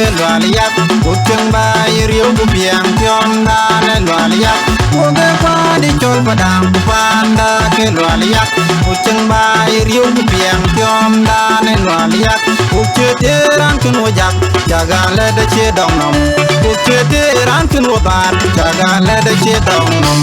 ke lwaliya Ucheng bai riu ku piang tiom da le lwaliya Uge kwa di chol padang panda ke lwaliya Ucheng bai riu ku piang tiom da le lwaliya Uche teran kun wajak jaga le de che dong nom Uche teran kun wabat jaga le de che dong nom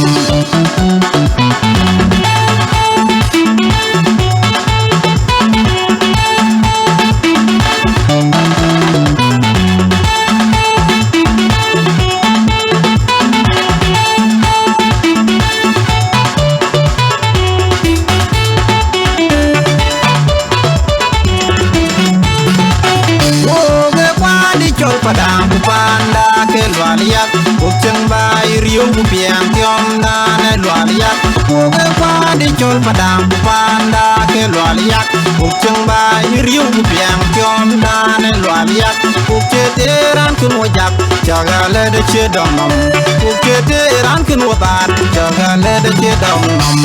chol padang panda ke lwaliya Ucheng bai riu ku piang tiom da le lwaliya Uge kwa di chol padang panda ke lwaliya Ucheng bai riu ku piang tiom da le lwaliya Uche teran kun wajak jaga le de che dong nom Uche teran kun wabat jaga le de che dong nom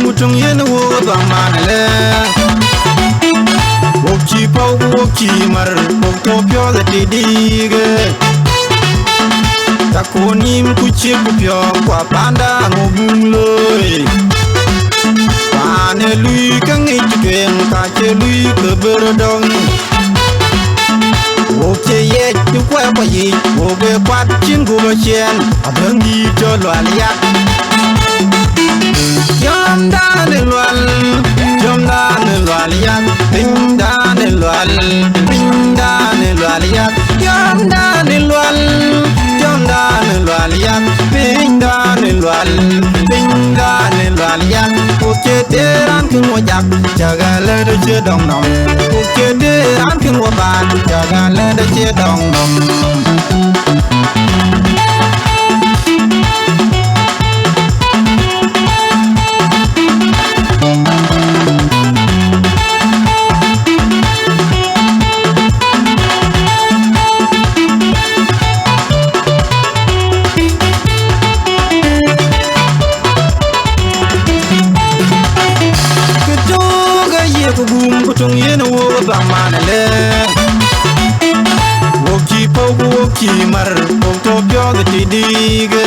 Mutung yen wo ba manale Wokchi pau wokchi mar Wokto pyo da tidige Takonim kuchi kupyo Kwa panda ngobung loy Pane lui kang ichiken Kache lui keberodong Wokche yech tu kwa kwa yi Woge kwat chin guba chen Abengi cho lwaliyak Jom dan lwal yak, ping dan lwal yak. Jom dan lwal yak, ping dan lwal yak. Uche teran kun wajak, jaga le de che dong nom. Uche teran kun wabat, jaga le de che dong nom. Kutung yen wo ba manale Wokchi pau wokchi mar Wokto pyo da tidige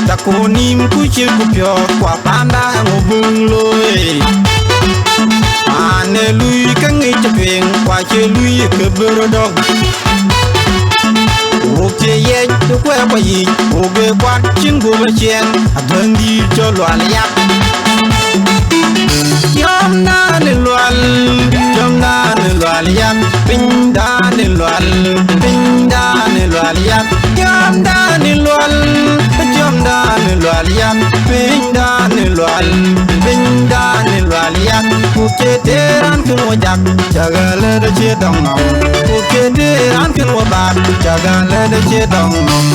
Takonim kuchi kupyo Kwa panda ngobung loy Ane lui kangi chapeng Kwa che lui keberodong Wokche yech tu kwe kwa yi Woge kwat chingu bachen Abendi cho lwaliyak Jom dan lwal yak, ping dan lwal yak. Jom dan lwal yak, ping dan lwal yak. Uche teran kun wajak, jaga le de che dong nom. Uche teran kun wabat, jaga le de che dong nom.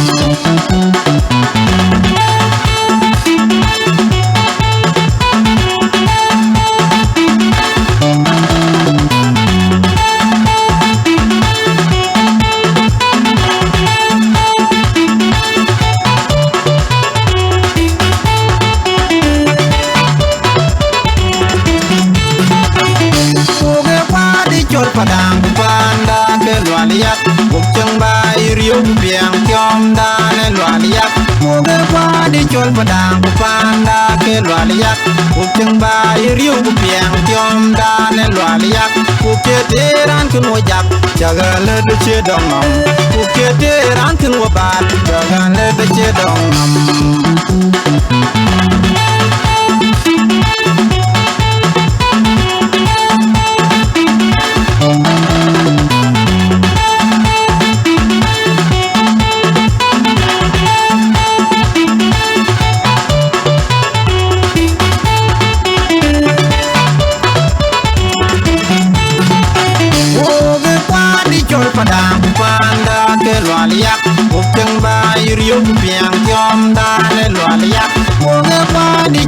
Chol padang panda ke lwaliyak Ucheng bai riu piang tiom da le lwaliyak Uge kwa di chol padang panda ke lwaliyak Ucheng bai riu piang tiom da le lwaliyak Uche teran kun wajak jaga le de che dong nom Uche teran kun wabat jaga le de che dong nom padang panda ke lwaliyak Ucheng bai riu piang tiom da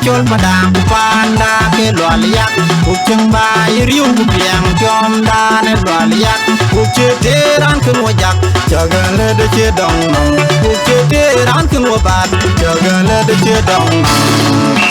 chol padang panda ke lwal yak Ucheng bai riu biang jom dan lwal yak Uche teran kun wajak jagale de che dong nam Uche teran kun wabat jagale de che dong nam